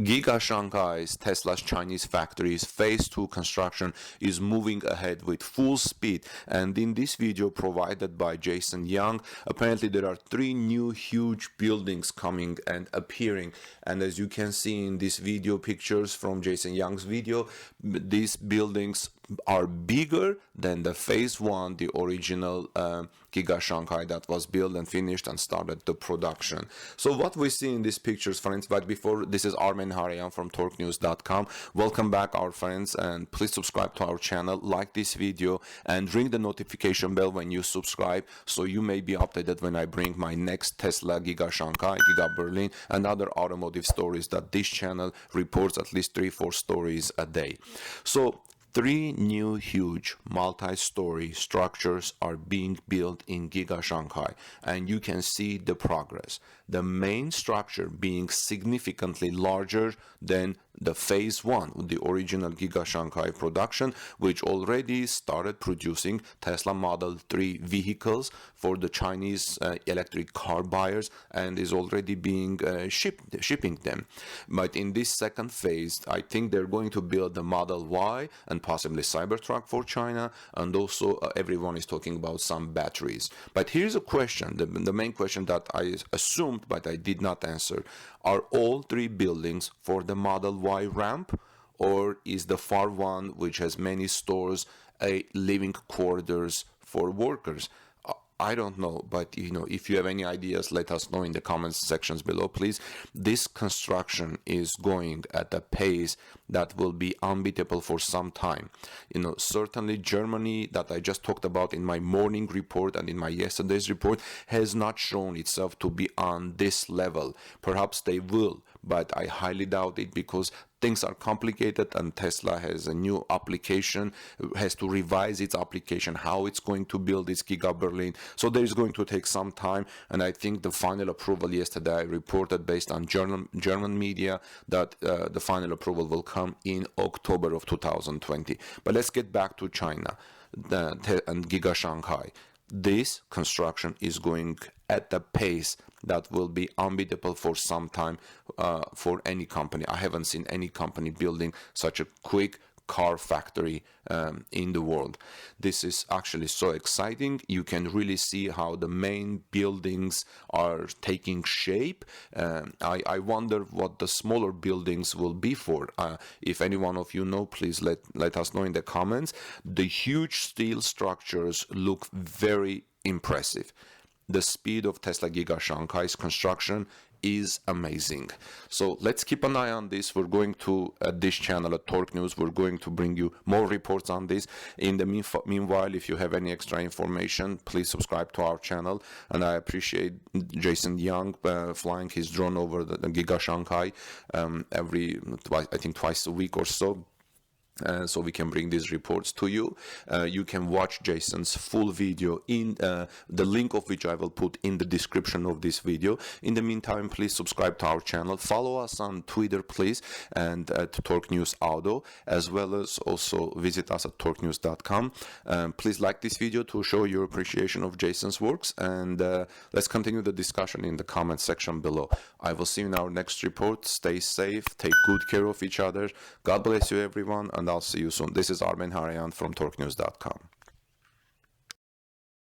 Giga Shanghai's Tesla's Chinese factory's phase 2 construction is moving ahead with full speed, and in this video provided by Jason Young, apparently there are 3 new huge buildings coming and appearing, and as you can see in this video pictures from Jason Young's video, these buildings are bigger than the phase 1, the original Giga Shanghai that was built and finished and started the production. So what we see in these pictures, friends, but before, this is Armen Harayan from TorqueNews.com. Welcome back, our friends, and please subscribe to our channel, like this video, and ring the notification bell when you subscribe so you may be updated when I bring my next Tesla Giga Shanghai, Giga Berlin, and other automotive stories that this channel reports at least 3-4 stories a day. So 3 new huge multi-story structures are being built in Giga Shanghai, and you can see the progress. The main structure being significantly larger than the phase 1, the original Giga Shanghai production, which already started producing Tesla Model 3 vehicles for the Chinese electric car buyers and is already being shipping them. But in this second phase, I think they're going to build the Model Y and possibly Cybertruck for China, and also everyone is talking about some batteries. But here's a question, the main question that I assumed but I did not answer. Are all 3 buildings for the Model Y ramp, or is the far one, which has many stores, a living quarters for workers? I don't know, but if you have any ideas, let us know in the comments sections below, please. This construction is going at a pace that will be unbeatable for some time. Certainly Germany, that I just talked about in my morning report and in my yesterday's report, has not shown itself to be on this level. Perhaps they will, but I highly doubt it, because things are complicated and Tesla has a new application, has to revise its application, how it's going to build its Giga Berlin. So there is going to take some time, and I think the final approval yesterday, I reported based on German media that the final approval will come in October of 2020. But let's get back to China and Giga Shanghai. This construction is going at a pace that will be unbeatable for some time for any company. I haven't seen any company building such a quick car factory in the world. This is actually so exciting. You can really see how the main buildings are taking shape. I wonder what the smaller buildings will be for. If any one of you know, please let us know in the comments. The huge steel structures look very impressive. The speed of Tesla Giga Shanghai's construction is amazing. So let's keep an eye on this. We're going to, at this channel at Torque News, we're going to bring you more reports on this. In the meanwhile, if you have any extra information, please subscribe to our channel. And I appreciate Jason Young flying his drone over the Giga Shanghai twice a week or so. So we can bring these reports to you. You can watch Jason's full video in the link of which I will put in the description of this video. In the meantime, please subscribe to our channel. Follow us on Twitter, please, and at Torque News Auto, as well as also visit us at TorqueNews.com. Please like this video to show your appreciation of Jason's works, and let's continue the discussion in the comment section below. I will see you in our next report. Stay safe, take good care of each other. God bless you, everyone, and I'll see you soon. This is Armen Harayan from TorqueNews.com.